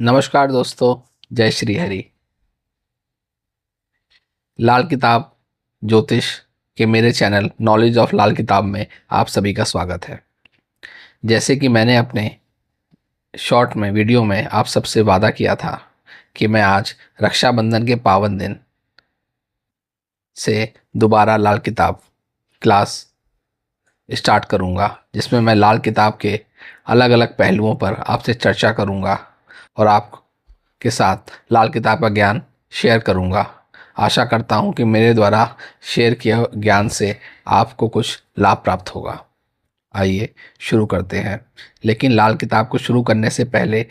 नमस्कार दोस्तों। जय श्री हरि। लाल किताब ज्योतिष के मेरे चैनल नॉलेज ऑफ लाल किताब में आप सभी का स्वागत है। जैसे कि मैंने अपने शॉर्ट में वीडियो में आप सबसे वादा किया था कि मैं आज रक्षाबंधन के पावन दिन से दोबारा लाल किताब क्लास स्टार्ट करूंगा, जिसमें मैं लाल किताब के अलग अलग पहलुओं पर आपसे चर्चा करूंगा और आपके साथ लाल किताब का ज्ञान शेयर करूंगा। आशा करता हूं कि मेरे द्वारा शेयर किए ज्ञान से आपको कुछ लाभ प्राप्त होगा। आइए शुरू करते हैं। लेकिन लाल किताब को शुरू करने से पहले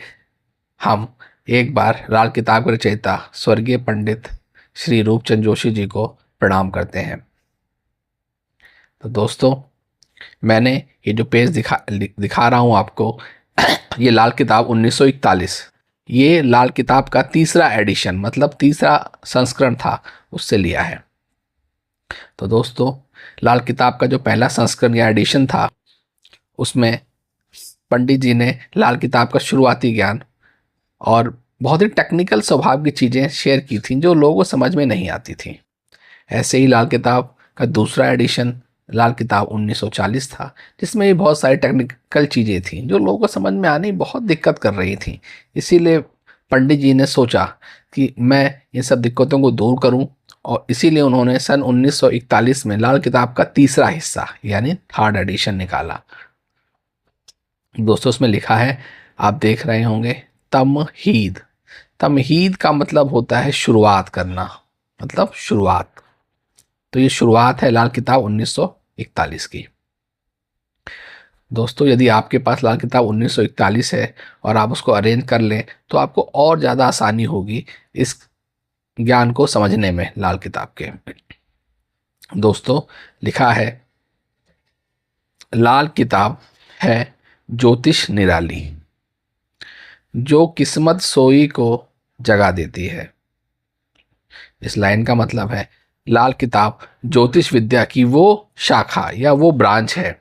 हम एक बार लाल किताब के रचयिता स्वर्गीय पंडित श्री रूपचंद जोशी जी को प्रणाम करते हैं। तो दोस्तों, मैंने ये जो पेज दिखा रहा हूँ आपको, ये लाल किताब 1941, ये लाल किताब का तीसरा एडिशन मतलब तीसरा संस्करण था, उससे लिया है। तो दोस्तों, लाल किताब का जो पहला संस्करण या एडिशन था, उसमें पंडित जी ने लाल किताब का शुरुआती ज्ञान और बहुत ही टेक्निकल स्वभाव की चीज़ें शेयर की थी जो लोगों को समझ में नहीं आती थी। ऐसे ही लाल किताब का दूसरा एडिशन लाल किताब 1940 था, जिसमें भी बहुत सारी टेक्निकल चीज़ें थी जो लोगों को समझ में आने बहुत दिक्कत कर रही थी। इसीलिए पंडित जी ने सोचा कि मैं इन सब दिक्कतों को दूर करूं, और इसीलिए उन्होंने सन 1941 में लाल किताब का तीसरा हिस्सा यानी थर्ड एडिशन निकाला। दोस्तों, उसमें लिखा है, आप देख रहे होंगे, तमहीद। तमहीद का मतलब होता है शुरुआत करना, मतलब शुरुआत। तो ये शुरुआत है लाल किताब 1941 की। दोस्तों, यदि आपके पास लाल किताब 1941 है और आप उसको अरेंज कर लें तो आपको और ज़्यादा आसानी होगी इस ज्ञान को समझने में लाल किताब के। दोस्तों, लिखा है, लाल किताब है ज्योतिष निराली, जो किस्मत सोई को जगा देती है। इस लाइन का मतलब है, लाल किताब ज्योतिष विद्या की वो शाखा या वो ब्रांच है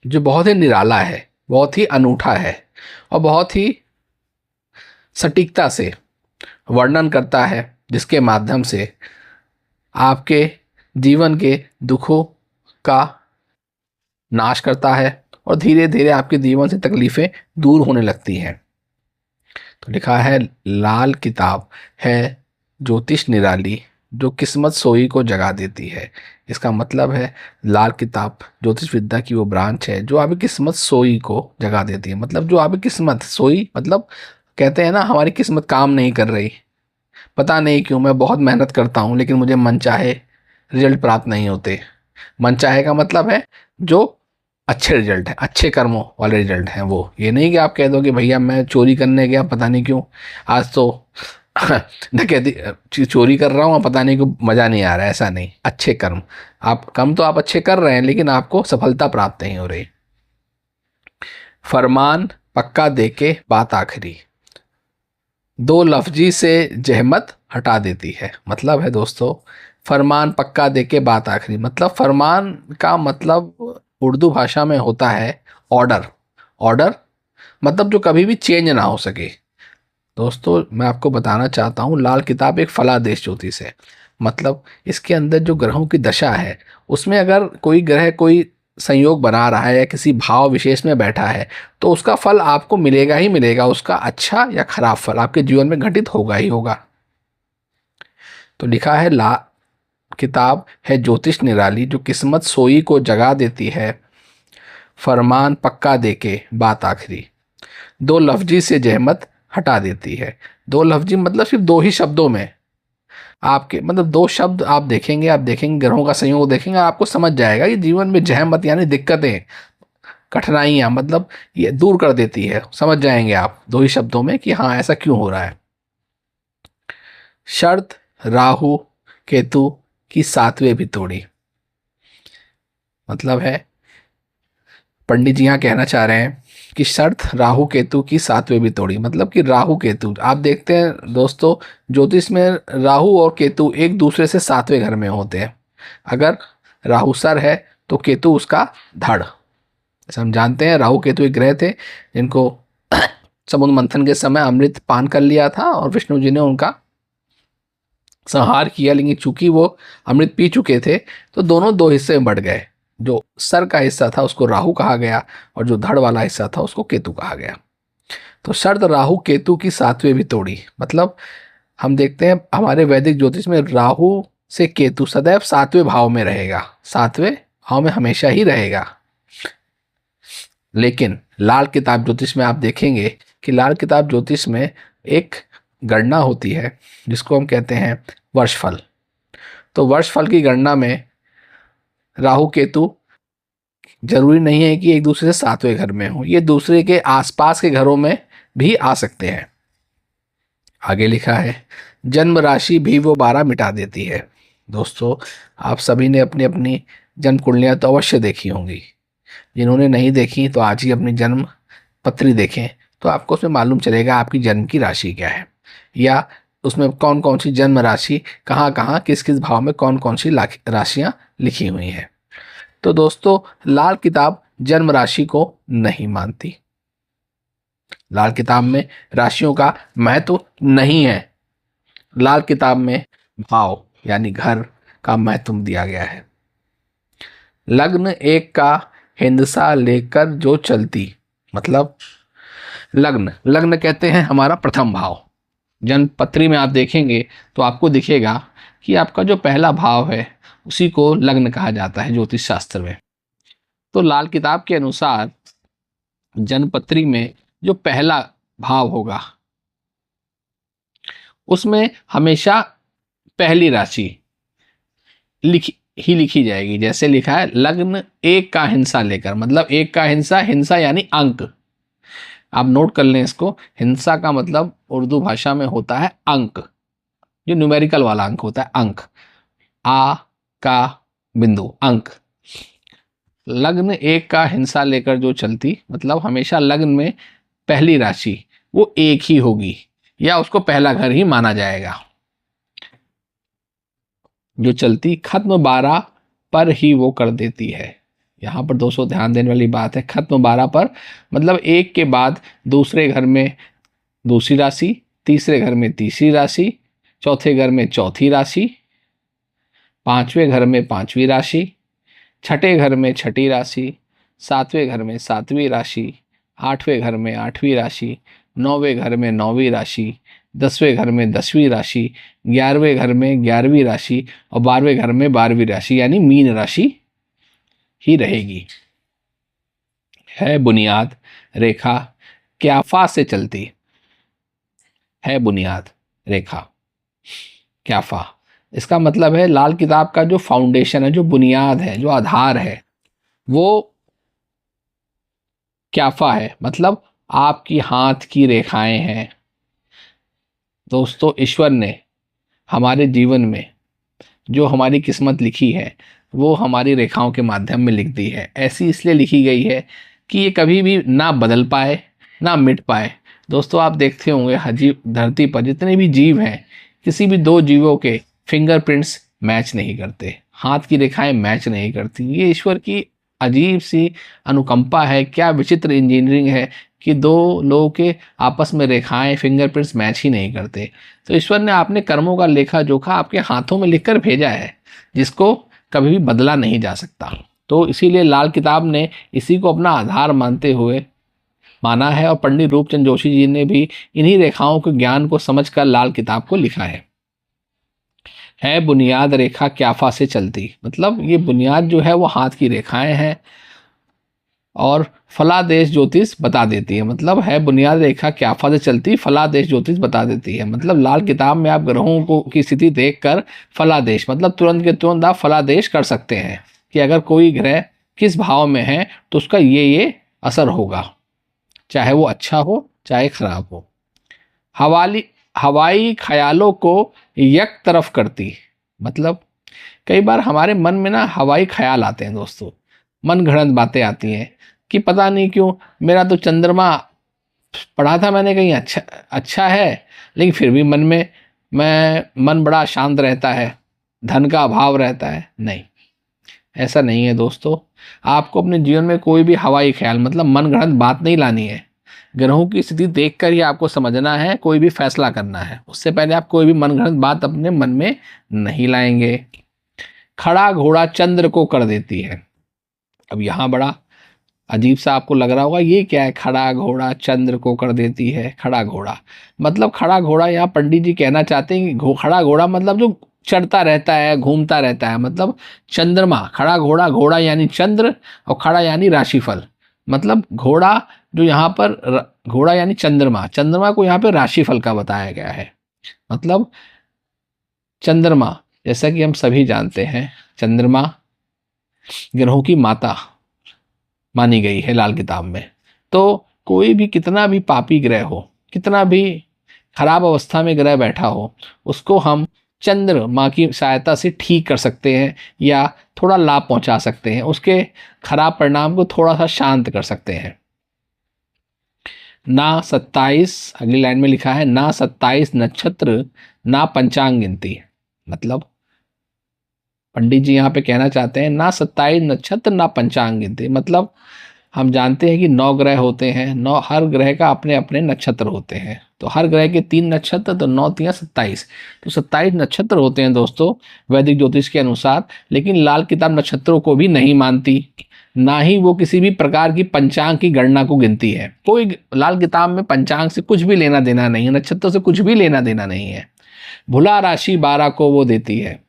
जो बहुत ही निराला है, बहुत ही अनूठा है और बहुत ही सटीकता से वर्णन करता है, जिसके माध्यम से आपके जीवन के दुखों का नाश करता है और धीरे धीरे आपके जीवन से तकलीफ़ें दूर होने लगती हैं। तो लिखा है, लाल किताब है ज्योतिष निराली, जो किस्मत सोई को जगा देती है। इसका मतलब है, लाल किताब ज्योतिष विद्या की वो ब्रांच है जो आपकी किस्मत सोई को जगा देती है। मतलब जो आपकी किस्मत सोई, मतलब कहते हैं ना, हमारी किस्मत काम नहीं कर रही, पता नहीं क्यों, मैं बहुत मेहनत करता हूँ लेकिन मुझे मनचाहे रिजल्ट प्राप्त नहीं होते। मनचाहे का मतलब है जो अच्छे रिजल्ट है, अच्छे कर्मों वाले रिजल्ट हैं वो। ये नहीं कि आप कह दो कि भैया मैं चोरी करने गया, पता नहीं क्यों आज तो डकैती चोरी कर रहा हूँ, पता नहीं क्यों मज़ा नहीं आ रहा है। ऐसा नहीं, अच्छे कर्म आप कम तो आप अच्छे कर रहे हैं लेकिन आपको सफलता प्राप्त नहीं हो रही। फरमान पक्का देके बात आखिरी, दो लफ्जी से जहमत हटा देती है। मतलब है दोस्तों, फरमान पक्का देके बात आखिरी, मतलब फरमान का मतलब उर्दू भाषा में होता है ऑर्डर। ऑर्डर मतलब जो कभी भी चेंज ना हो सके। दोस्तों, मैं आपको बताना चाहता हूँ, लाल किताब एक फलादेश ज्योतिष है। मतलब इसके अंदर जो ग्रहों की दशा है, उसमें अगर कोई ग्रह कोई संयोग बना रहा है या किसी भाव विशेष में बैठा है, तो उसका फल आपको मिलेगा ही मिलेगा। उसका अच्छा या खराब फल आपके जीवन में घटित होगा ही होगा। तो लिखा है, ला किताब है ज्योतिष निराली, जो किस्मत सोई को जगा देती है। फरमान पक्का देके बात आखिरी, दो लफ्जी से जहमत हटा देती है। दो लफ्जी मतलब सिर्फ दो ही शब्दों में आपके, मतलब दो शब्द आप देखेंगे ग्रहों का संयोग देखेंगे, आपको समझ जाएगा कि जीवन में जहमत यानी दिक्कतें, कठिनाइयाँ, मतलब ये दूर कर देती है। समझ जाएंगे आप दो ही शब्दों में कि हाँ ऐसा क्यों हो रहा है। शर्त राहु केतु की सातवें भी तोड़ी। मतलब है, पंडित जी यहाँ कहना चाह रहे हैं कि शर्त राहु केतु की सातवें भी तोड़ी। मतलब कि राहु केतु, आप देखते हैं दोस्तों, ज्योतिष में राहु और केतु एक दूसरे से सातवें घर में होते हैं। अगर राहु सर है तो केतु उसका धड़। जैसे हम जानते हैं, राहु केतु एक ग्रह थे जिनको समुद्र मंथन के समय अमृत पान कर लिया था और विष्णु जी ने उनका संहार किया, लेकिन चूंकि वो अमृत पी चुके थे तो दोनों दो हिस्से में बढ़ गए। जो सर का हिस्सा था उसको राहु कहा गया और जो धड़ वाला हिस्सा था उसको केतु कहा गया। तो शर्त राहु केतु की सातवें भी तोड़ी। मतलब हम देखते हैं हमारे वैदिक ज्योतिष में राहु से केतु सदैव सातवें भाव में रहेगा, सातवें भाव में हमेशा ही रहेगा। लेकिन लाल किताब ज्योतिष में आप देखेंगे कि लाल किताब ज्योतिष में एक गणना होती है जिसको हम कहते हैं वर्षफल। तो वर्षफल की गणना में राहु केतु जरूरी नहीं है कि एक दूसरे से सातवें घर में हो, ये दूसरे के आसपास के घरों में भी आ सकते हैं। आगे लिखा है जन्म राशि भी वो 12 मिटा देती है। दोस्तों आप सभी ने अपनी अपनी जन्म कुंडलियां तो अवश्य देखी होंगी, जिन्होंने नहीं देखी तो आज ही अपनी जन्म पत्री देखें, तो आपको उसमें मालूम चलेगा आपकी जन्म की राशि क्या है, या उसमें कौन कौन सी जन्म राशि कहाँ कहाँ किस किस भाव में कौन कौन सी राशियाँ लिखी हुई हैं। तो दोस्तों लाल किताब जन्म राशि को नहीं मानती, लाल किताब में राशियों का महत्व नहीं है। लाल किताब में भाव यानी घर का महत्व दिया गया है। लग्न एक का हिंसा लेकर जो चलती, मतलब लग्न, लग्न कहते हैं हमारा प्रथम भाव। जन्म पत्री में आप देखेंगे तो आपको दिखेगा कि आपका जो पहला भाव है उसी को लग्न कहा जाता है ज्योतिष शास्त्र में। तो लाल किताब के अनुसार जन्म पत्री में जो पहला भाव होगा उसमें हमेशा पहली राशि लिखी जाएगी। जैसे लिखा है लग्न एक का हिंसा लेकर, मतलब एक का हिंसा, हिंसा यानी अंक। आप नोट कर लें इसको, हिंसा का मतलब उर्दू भाषा में होता है अंक, जो न्यूमेरिकल वाला अंक होता है, अंक, आ का बिंदु, अंक। लग्न एक का हिंसा लेकर जो चलती, मतलब हमेशा लग्न में पहली राशि वो एक ही होगी या उसको पहला घर ही माना जाएगा। जो चलती खत्म 12 पर ही वो कर देती है। यहाँ पर दोस्तों ध्यान देने वाली बात है, खत्म 12 पर, मतलब एक के बाद दूसरे घर में दूसरी राशि, तीसरे घर में तीसरी राशि, चौथे घर में चौथी राशि, पांचवें घर में पांचवी राशि, छठे घर में छठी राशि, सातवें घर में सातवीं राशि, आठवें घर में आठवीं राशि, नौवें घर में नौवीं राशि, 10वें घर में 10वीं राशि, 11वें घर में 11वीं राशि और 12वें घर में 12वीं राशि यानी मीन राशि ही रहेगी। है बुनियाद रेखा क्याफा से चलती, है बुनियाद रेखा क्याफा, इसका मतलब है लाल किताब का जो फाउंडेशन है, जो बुनियाद है, जो आधार है, वो क्याफा है, मतलब आपकी हाथ की रेखाएं हैं। दोस्तों ईश्वर ने हमारे जीवन में जो हमारी किस्मत लिखी है वो हमारी रेखाओं के माध्यम में लिख दी है। ऐसी इसलिए लिखी गई है कि ये कभी भी ना बदल पाए ना मिट पाए। दोस्तों आप देखते होंगे धरती पर जितने भी जीव हैं, किसी भी दो जीवों के फिंगरप्रिंट्स मैच नहीं करते, हाथ की रेखाएं मैच नहीं करती। ये ईश्वर की अजीब सी अनुकंपा है, क्या विचित्र इंजीनियरिंग है कि दो लोगों के आपस में रेखाएं फिंगरप्रिंट्स मैच ही नहीं करते। तो ईश्वर ने आपने कर्मों का लेखा जोखा आपके हाथों में लिखकर भेजा है, जिसको कभी भी बदला नहीं जा सकता। तो इसीलिए लाल किताब ने इसी को अपना आधार मानते हुए माना है और पंडित रूपचंद जोशी जी ने भी इन्हीं रेखाओं के ज्ञान को समझकर लाल किताब को लिखा है बुनियाद रेखा क्याफा से चलती, मतलब ये बुनियाद जो है वो हाथ की रेखाएं हैं और फलादेश ज्योतिष बता देती है। मतलब है बुनियाद रेखा क्याफा से चलती, फलादेश ज्योतिष बता देती है। मतलब लाल किताब में आप ग्रहों को की स्थिति देखकर फलादेश, मतलब तुरंत के तुरंत आप फलादेश कर सकते हैं कि अगर कोई ग्रह किस भाव में है तो उसका ये असर होगा, चाहे वो अच्छा हो चाहे खराब हो। हवाई ख्यालों को एक तरफ करती, मतलब कई बार हमारे मन में ना हवाई ख्याल आते हैं दोस्तों, मन घड़ंत बातें आती हैं कि पता नहीं क्यों मेरा तो चंद्रमा पढ़ा था मैंने कहीं अच्छा है, लेकिन फिर भी मन बड़ा शांत रहता है, धन का अभाव रहता है। नहीं, ऐसा नहीं है दोस्तों। आपको अपने जीवन में कोई भी हवाई ख्याल मतलब मन घड़ंत बात नहीं लानी है। ग्रहों की स्थिति देखकर ही आपको समझना है, कोई भी फैसला करना है। उससे पहले आप कोई भी मनगढ़ंत बात अपने मन में नहीं लाएंगे। खड़ा घोड़ा चंद्र को कर देती है। अब यहाँ बड़ा अजीब सा आपको लग रहा होगा, ये क्या है, खड़ा घोड़ा चंद्र को कर देती है। खड़ा घोड़ा मतलब, खड़ा घोड़ा यहाँ पंडित जी कहना चाहते हैं कि खड़ा घोड़ा मतलब जो चढ़ता रहता है, घूमता रहता है, मतलब चंद्रमा। खड़ा घोड़ा, घोड़ा यानी चंद्र और खड़ा यानी राशिफल। मतलब घोड़ा जो यहाँ पर घोड़ा यानी चंद्रमा, चंद्रमा को यहाँ पे राशिफल का बताया गया है। मतलब चंद्रमा, जैसा कि हम सभी जानते हैं, चंद्रमा ग्रहों की माता मानी गई है लाल किताब में। तो कोई भी कितना भी पापी ग्रह हो, कितना भी खराब अवस्था में ग्रह बैठा हो, उसको हम चंद्रमा की सहायता से ठीक कर सकते हैं या थोड़ा लाभ पहुंचा सकते हैं, उसके खराब परिणाम को थोड़ा सा शांत कर सकते हैं। ना 27, अगली लाइन में लिखा है, ना 27 नक्षत्र ना पंचांग गिनती। मतलब पंडित जी यहाँ पे कहना चाहते हैं ना 27 नक्षत्र ना पंचांग गिनती। मतलब हम जानते हैं कि 9 ग्रह होते हैं, 9, हर ग्रह का अपने अपने नक्षत्र होते हैं। तो हर ग्रह के 3 नक्षत्र, तो 9 3 27, तो 27 नक्षत्र होते हैं दोस्तों वैदिक ज्योतिष के अनुसार। लेकिन लाल किताब नक्षत्रों को भी नहीं मानती, ना ही वो किसी भी प्रकार की पंचांग की गणना को गिनती है। कोई लाल किताब में पंचांग से कुछ भी लेना देना नहीं है, नक्षत्रों से कुछ भी लेना देना नहीं है। भुला राशि 12 को वो देती है।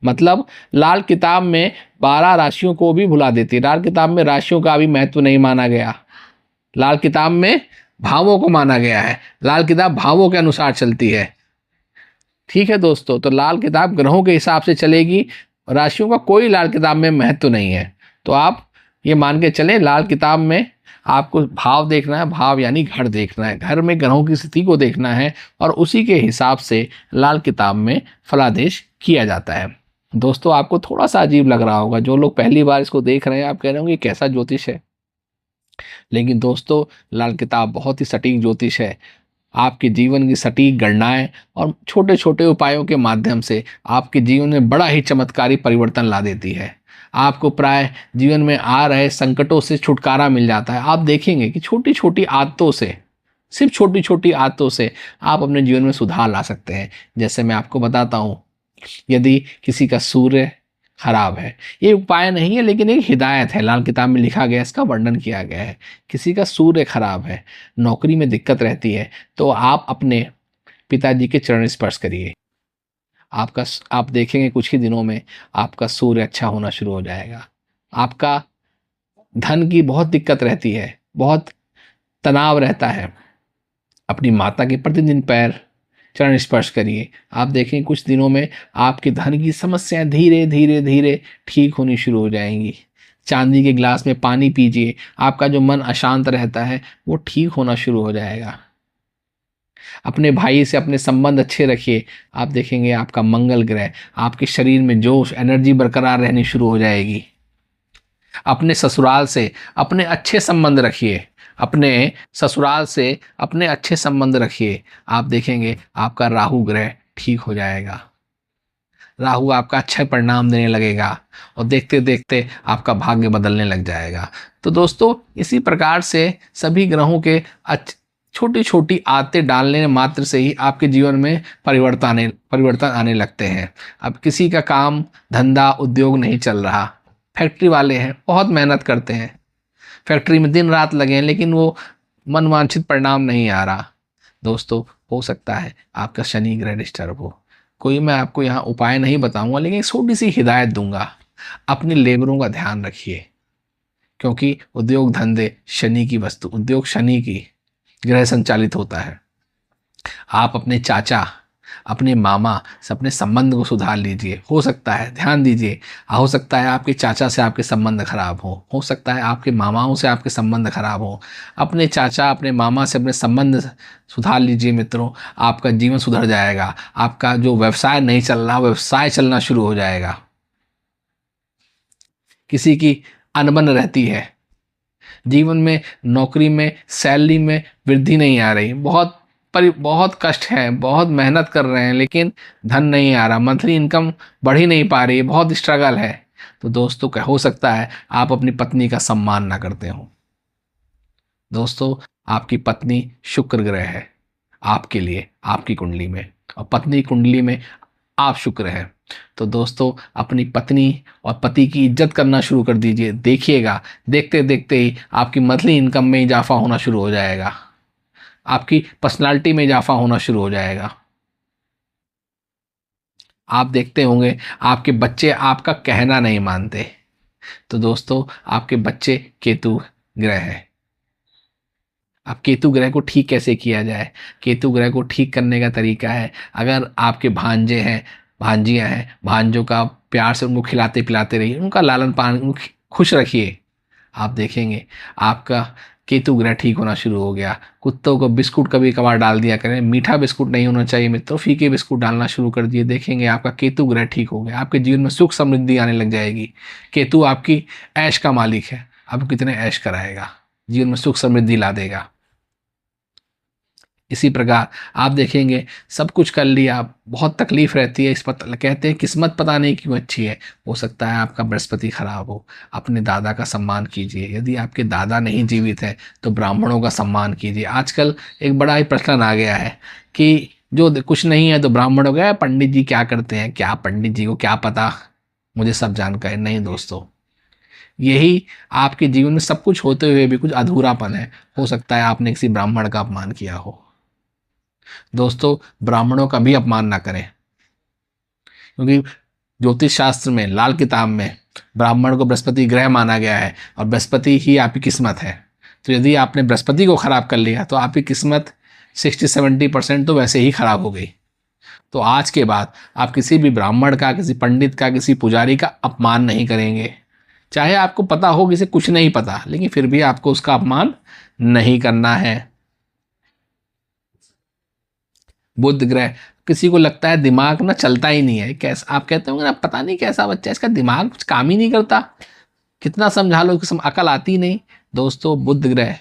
मतलब लाल किताब में 12 राशियों को भी भुला देती है। लाल किताब में राशियों का भी महत्व नहीं माना गया, लाल किताब में भावों को माना गया है। लाल किताब भावों के अनुसार चलती है। ठीक है दोस्तों, तो लाल किताब ग्रहों के हिसाब से चलेगी, राशियों का कोई लाल किताब में महत्व नहीं है। तो आप ये मान के चलें, लाल किताब में आपको भाव देखना है, भाव यानी घर देखना है, घर में ग्रहों की स्थिति को देखना है और उसी के हिसाब से लाल किताब में फलादेश किया जाता है। दोस्तों आपको थोड़ा सा अजीब लग रहा होगा, जो लोग पहली बार इसको देख रहे हैं, आप कह रहे होंगे कैसा ज्योतिष है। लेकिन दोस्तों लाल किताब बहुत ही सटीक ज्योतिष है। आपके जीवन की सटीक गणनाएं और छोटे छोटे उपायों के माध्यम से आपके जीवन में बड़ा ही चमत्कारी परिवर्तन ला देती है। आपको प्राय जीवन में आ रहे संकटों से छुटकारा मिल जाता है। आप देखेंगे कि छोटी छोटी आदतों से, सिर्फ छोटी छोटी आदतों से आप अपने जीवन में सुधार ला सकते हैं। जैसे मैं आपको बताता हूँ, यदि किसी का सूर्य खराब है, ये उपाय नहीं है लेकिन एक हिदायत है, लाल किताब में लिखा गया, इसका वर्णन किया गया है। किसी का सूर्य खराब है, नौकरी में दिक्कत रहती है, तो आप अपने पिताजी के चरण स्पर्श करिए। आप देखेंगे कुछ ही दिनों में आपका सूर्य अच्छा होना शुरू हो जाएगा। आपका धन की बहुत दिक्कत रहती है, बहुत तनाव रहता है, अपनी माता के प्रतिदिन पैर चरण स्पर्श करिए। आप देखें कुछ दिनों में आपके धन की समस्याएं धीरे धीरे धीरे ठीक होनी शुरू हो जाएंगी। चांदी के गिलास में पानी पीजिए, आपका जो मन अशांत रहता है वो ठीक होना शुरू हो जाएगा। अपने भाई से अपने संबंध अच्छे रखिए, आप देखेंगे आपका मंगल ग्रह, आपके शरीर में जोश, एनर्जी बरकरार रहनी शुरू हो जाएगी। अपने ससुराल से अपने अच्छे संबंध रखिए, अपने ससुराल से अपने अच्छे संबंध रखिए। आप देखेंगे आपका राहु ग्रह ठीक हो जाएगा, राहु आपका अच्छा परिणाम देने लगेगा और देखते देखते आपका भाग्य बदलने लग जाएगा। तो दोस्तों इसी प्रकार से सभी ग्रहों के छोटी छोटी आदतें डालने मात्र से ही आपके जीवन में परिवर्तन आने लगते हैं। अब किसी का काम धंधा उद्योग नहीं चल रहा, फैक्ट्री वाले हैं, बहुत मेहनत करते हैं, फैक्ट्री में दिन रात लगे हैं, लेकिन वो मनवांछित परिणाम नहीं आ रहा। दोस्तों हो सकता है आपका शनि ग्रह डिस्टर्ब हो। कोई मैं आपको यहाँ उपाय नहीं बताऊंगा, लेकिन छोटी सी हिदायत दूंगा, अपने लेबरों का ध्यान रखिए, क्योंकि उद्योग धंधे शनि की वस्तु, उद्योग शनि की ग्रह संचालित होता है। आप अपने चाचा, अपने मामा से अपने संबंध को सुधार लीजिए। हो सकता है, ध्यान दीजिए, हो सकता है आपके चाचा से आपके संबंध खराब हो सकता है आपके मामाओं से आपके संबंध खराब हो। अपने चाचा अपने मामा से अपने संबंध सुधार लीजिए मित्रों, आपका जीवन सुधर जाएगा। आपका जो व्यवसाय नहीं चल रहा, व्यवसाय चलना शुरू हो जाएगा। किसी की अनबन रहती है, जीवन में नौकरी में सैलरी में वृद्धि नहीं आ रही, बहुत कष्ट है, बहुत मेहनत कर रहे हैं लेकिन धन नहीं आ रहा, मंथली इनकम बढ़ ही नहीं पा रही, बहुत स्ट्रगल है। तो दोस्तों क्या हो सकता है आप अपनी पत्नी का सम्मान ना करते हो। दोस्तों आपकी पत्नी शुक्र ग्रह है आपके लिए, आपकी कुंडली में, और पत्नी कुंडली में आप शुक्र हैं। तो दोस्तों अपनी पत्नी और पति की इज्जत करना शुरू कर दीजिए। देखिएगा देखते देखते ही आपकी मंथली इनकम में इजाफा होना शुरू हो जाएगा, आपकी पर्सनालिटी में इजाफा होना शुरू हो जाएगा। आप देखते होंगे आपके बच्चे आपका कहना नहीं मानते। तो दोस्तों आपके बच्चे केतु ग्रह है। अब केतु ग्रह को ठीक कैसे किया जाए? केतु ग्रह को ठीक करने का तरीका है, अगर आपके भांजे हैं, भांजियां हैं, भांजों का प्यार से उनको खिलाते पिलाते रहिए, उनका लालन पालन, उनको खुश रखिए। आप देखेंगे आपका केतु ग्रह ठीक होना शुरू हो गया। कुत्तों को बिस्कुट कभी कभार डाल दिया करें, मीठा बिस्कुट नहीं होना चाहिए मित्रों, फीके बिस्कुट डालना शुरू कर दिए, देखेंगे आपका केतु ग्रह ठीक हो गया। आपके जीवन में सुख समृद्धि आने लग जाएगी। केतु आपकी ऐश का मालिक है, आपको कितने ऐश कराएगा, जीवन में सुख समृद्धि ला देगा। इसी प्रकार आप देखेंगे सब कुछ कर लिया, बहुत तकलीफ रहती है, कहते हैं किस्मत पता नहीं क्यों अच्छी है। हो सकता है आपका बृहस्पति खराब हो। अपने दादा का सम्मान कीजिए, यदि आपके दादा नहीं जीवित है तो ब्राह्मणों का सम्मान कीजिए। आजकल एक बड़ा ही प्रश्न आ गया है कि जो कुछ नहीं है तो ब्राह्मण हो गया, पंडित जी क्या करते हैं, क्या पंडित जी को क्या पता, मुझे सब जानकारी नहीं। दोस्तों यही आपके जीवन में सब कुछ होते हुए भी कुछ अधूरापन है। हो सकता है आपने किसी ब्राह्मण का अपमान किया हो। दोस्तों ब्राह्मणों का भी अपमान ना करें, क्योंकि ज्योतिष शास्त्र में लाल किताब में ब्राह्मण को बृहस्पति ग्रह माना गया है, और बृहस्पति ही आपकी किस्मत है। तो यदि आपने बृहस्पति को खराब कर लिया तो आपकी किस्मत 60-70% तो वैसे ही खराब हो गई। तो आज के बाद आप किसी भी ब्राह्मण का, किसी पंडित का, किसी पुजारी का अपमान नहीं करेंगे। चाहे आपको पता हो किसी कुछ नहीं पता, लेकिन फिर भी आपको उसका अपमान नहीं करना है। बुध ग्रह, किसी को लगता है दिमाग ना चलता ही नहीं है, कैसा आप कहते होंगे ना, पता नहीं कैसा बच्चा है, इसका दिमाग कुछ काम ही नहीं करता, कितना समझा लो इसको अकल आती नहीं। दोस्तों बुध ग्रह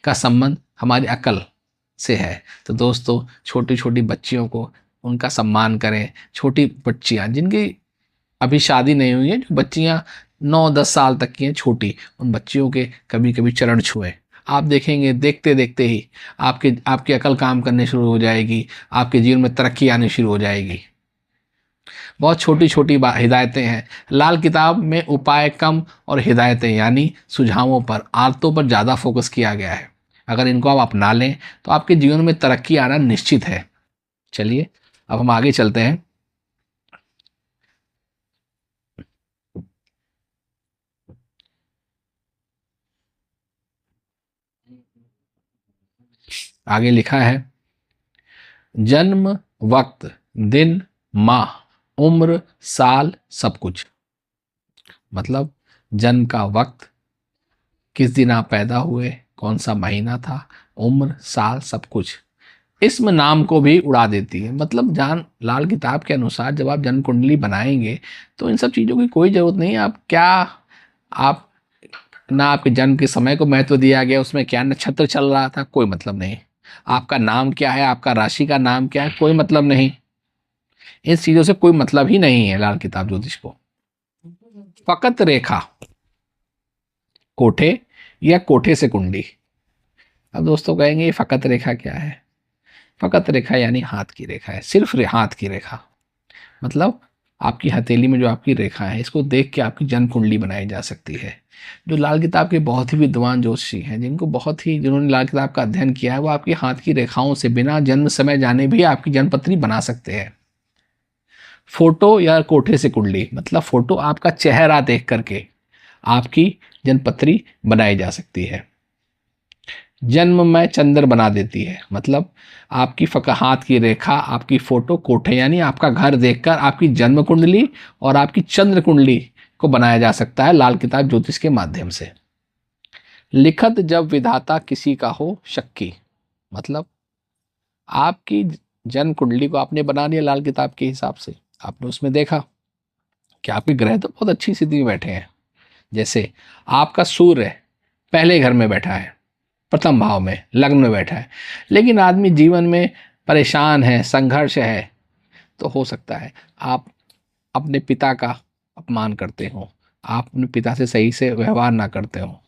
का संबंध हमारी अकल से है। तो दोस्तों छोटी छोटी बच्चियों को उनका सम्मान करें। छोटी बच्चियां जिनकी अभी शादी नहीं हुई है, जो बच्चियां 9-10 साल तक की हैं छोटी, उन बच्चियों के कभी कभी चरण छुएं। आप देखेंगे देखते देखते ही आपकी अकल काम करने शुरू हो जाएगी, आपके जीवन में तरक्की आनी शुरू हो जाएगी। बहुत छोटी छोटी हिदायतें हैं। लाल किताब में उपाय कम और हिदायतें यानी सुझावों पर, आदतों पर ज़्यादा फोकस किया गया है। अगर इनको आप अपना लें तो आपके जीवन में तरक्की आना निश्चित है। चलिए अब हम आगे चलते हैं। आगे लिखा है जन्म, वक्त, दिन, माह, उम्र, साल, सब कुछ। मतलब जन्म का वक्त, किस दिन आप पैदा हुए, कौन सा महीना था, उम्र, साल, सब कुछ। इसम नाम को भी उड़ा देती है। मतलब जान लाल किताब के अनुसार जब आप जन्म कुंडली बनाएंगे तो इन सब चीज़ों की कोई ज़रूरत नहीं है। आप क्या, आप ना आपके जन्म के समय को महत्व दिया गया, उसमें क्या नक्षत्र चल रहा था, कोई मतलब नहीं। आपका नाम क्या है, आपका राशि का नाम क्या है, कोई मतलब नहीं। इन चीज़ों से कोई मतलब ही नहीं है लाल किताब ज्योतिष को। फकत रेखा, कोठे या कोठे से कुंडली। अब दोस्तों कहेंगे ये फकत रेखा क्या है? फकत रेखा यानी हाथ की रेखा है, सिर्फ हाथ की रेखा। मतलब आपकी हथेली में जो आपकी रेखा है, इसको देख के आपकी जन्म कुंडली बनाई जा सकती है। जो लाल किताब के बहुत ही विद्वान ज्योतिषी हैं, जिन्होंने लाल किताब का अध्ययन किया है, वो आपकी हाथ की रेखाओं से बिना जन्म समय जाने भी आपकी जन्मपत्री बना सकते हैं। फोटो या कोठे से कुंडली, मतलब फोटो आपका चेहरा देख करके आपकी जन्मपत्री बनाई जा सकती है। जन्म में चंद्र बना देती है, मतलब आपकी हाथ की रेखा, आपकी फोटो, कोठे यानी आपका घर देखकर आपकी जन्म कुंडली और आपकी चंद्र कुंडली को बनाया जा सकता है लाल किताब ज्योतिष के माध्यम से। लिखत जब विधाता किसी का हो शक्की, मतलब आपकी जन्म कुंडली को आपने बना लिया लाल किताब के हिसाब से, आपने उसमें देखा कि आपके ग्रह तो बहुत अच्छी स्थिति में बैठे हैं। जैसे आपका सूर्य पहले घर में बैठा है, प्रथम भाव में, लग्न में बैठा है, लेकिन आदमी जीवन में परेशान है, संघर्ष है, तो हो सकता है आप अपने पिता का अपमान करते हो, आप अपने पिता से सही से व्यवहार ना करते हो।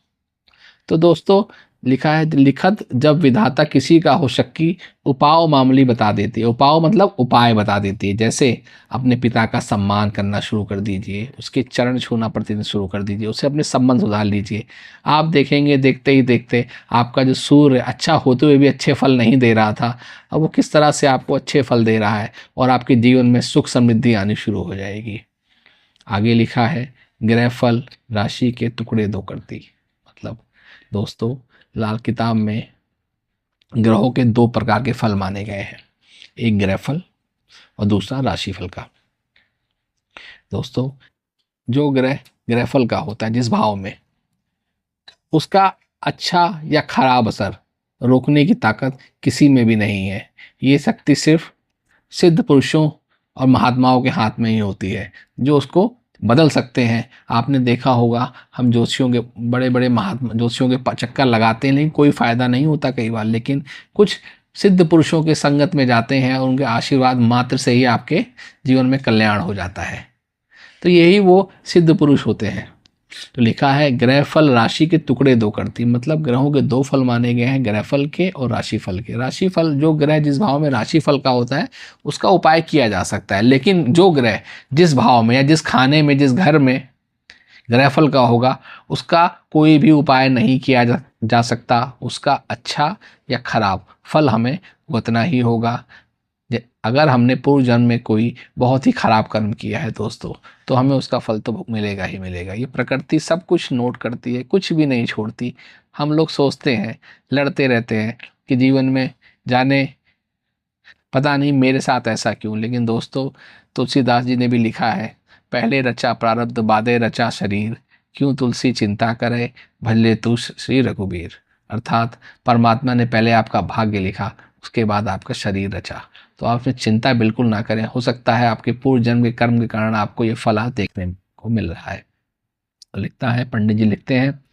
तो दोस्तों लिखा है लिखत जब विधाता किसी का हो शक्की, उपाय मामूली बता देती है। उपाय मतलब उपाय बता देती है। जैसे अपने पिता का सम्मान करना शुरू कर दीजिए, उसके चरण छूना प्रतिदिन शुरू कर दीजिए, उससे अपने संबंध सुधार लीजिए। आप देखेंगे देखते ही देखते आपका जो सूर्य अच्छा होते हुए भी अच्छे फल नहीं दे रहा था, अब वो किस तरह से आपको अच्छे फल दे रहा है और आपके जीवन में सुख समृद्धि आनी शुरू हो जाएगी। आगे लिखा है ग्रह फल राशि के टुकड़े दो करती। मतलब दोस्तों, लाल किताब में ग्रहों के दो प्रकार के फल माने गए हैं, एक ग्रह फल और दूसरा राशि फल का। दोस्तों, जो ग्रह फल का होता है जिस भाव में, उसका अच्छा या खराब असर रोकने की ताकत किसी में भी नहीं है। ये शक्ति सिर्फ सिद्ध पुरुषों और महात्माओं के हाथ में ही होती है, जो उसको बदल सकते हैं। आपने देखा होगा, हम ज्योतिषियों के बड़े बड़े महात्मा ज्योतिषियों के चक्कर लगाते हैं, लेकिन कोई फ़ायदा नहीं होता कई बार। लेकिन कुछ सिद्ध पुरुषों के संगत में जाते हैं और उनके आशीर्वाद मात्र से ही आपके जीवन में कल्याण हो जाता है। तो यही वो सिद्ध पुरुष होते हैं। तो लिखा है ग्रह फल राशि के टुकड़े दो करती। मतलब ग्रहों के दो फल माने गए हैं, ग्रह फल के और राशि फल के। राशि फल, जो ग्रह जिस भाव में राशि फल का होता है उसका उपाय किया जा सकता है, लेकिन जो ग्रह जिस भाव में या जिस खाने में जिस घर में ग्रह फल का होगा उसका कोई भी उपाय नहीं किया जा सकता। उसका अच्छा या खराब फल हमें भुगतना ही होगा। अगर हमने पूर्व जन्म में कोई बहुत ही खराब कर्म किया है दोस्तों, तो हमें उसका फल तो मिलेगा ही मिलेगा। ये प्रकृति सब कुछ नोट करती है, कुछ भी नहीं छोड़ती। हम लोग सोचते हैं, लड़ते रहते हैं कि जीवन में जाने पता नहीं मेरे साथ ऐसा क्यों। लेकिन दोस्तों, तुलसीदास जी ने भी लिखा है, पहले रचा प्रारब्ध बादे रचा शरीर, क्यों तुलसी चिंता करे भले तू श्री रघुबीर। अर्थात परमात्मा ने पहले आपका भाग्य लिखा, उसके बाद आपका शरीर रचा। तो आपने चिंता बिल्कुल ना करें, हो सकता है आपके पूर्व जन्म के कर्म के कारण आपको ये फल देखने को मिल रहा है। तो लिखता है, पंडित जी लिखते हैं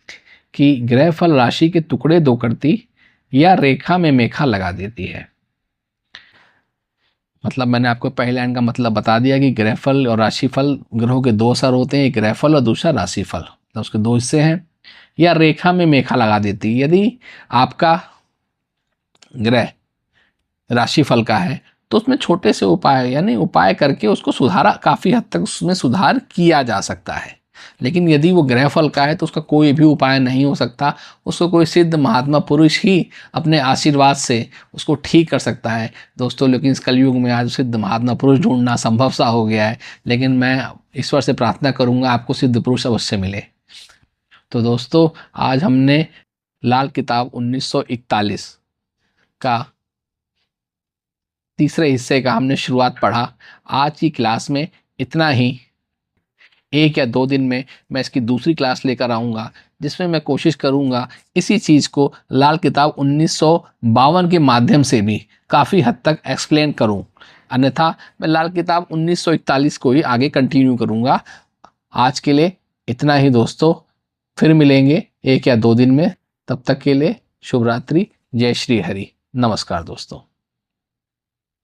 कि ग्रह फल राशि के टुकड़े दो करती या रेखा में मेखा लगा देती है। मतलब मैंने आपको पहले लाइन का मतलब बता दिया कि ग्रहफल और राशिफल ग्रहों के दो असर होते हैं, एक ग्रहफल और दूसरा राशिफल। तो उसके दो हिस्से हैं। या रेखा में मेखा लगा देती है, यदि आपका ग्रह राशिफल का है तो उसमें छोटे से उपाय यानी उपाय करके उसको सुधारा, काफ़ी हद तक उसमें सुधार किया जा सकता है। लेकिन यदि वो ग्रह फल का है तो उसका कोई भी उपाय नहीं हो सकता। उसको कोई सिद्ध महात्मा पुरुष ही अपने आशीर्वाद से उसको ठीक कर सकता है दोस्तों। लेकिन इस कलयुग में आज सिद्ध महात्मा पुरुष ढूंढना संभव सा हो गया है। लेकिन मैं ईश्वर से प्रार्थना करूंगा आपको सिद्ध पुरुष अवश्य मिले। तो दोस्तों, आज हमने लाल किताब 1941 का तीसरे हिस्से का हमने शुरुआत पढ़ा। आज की क्लास में इतना ही। एक या दो दिन में मैं इसकी दूसरी क्लास लेकर आऊँगा, जिसमें मैं कोशिश करूँगा इसी चीज़ को लाल किताब 1952 के माध्यम से भी काफ़ी हद तक एक्सप्लेन करूँ। अन्यथा मैं लाल किताब 1941 को ही आगे कंटिन्यू करूँगा। आज के लिए इतना ही दोस्तों, फिर मिलेंगे एक या दो दिन में। तब तक के लिए शुभ रात्रि, जय श्री हरि, नमस्कार दोस्तों।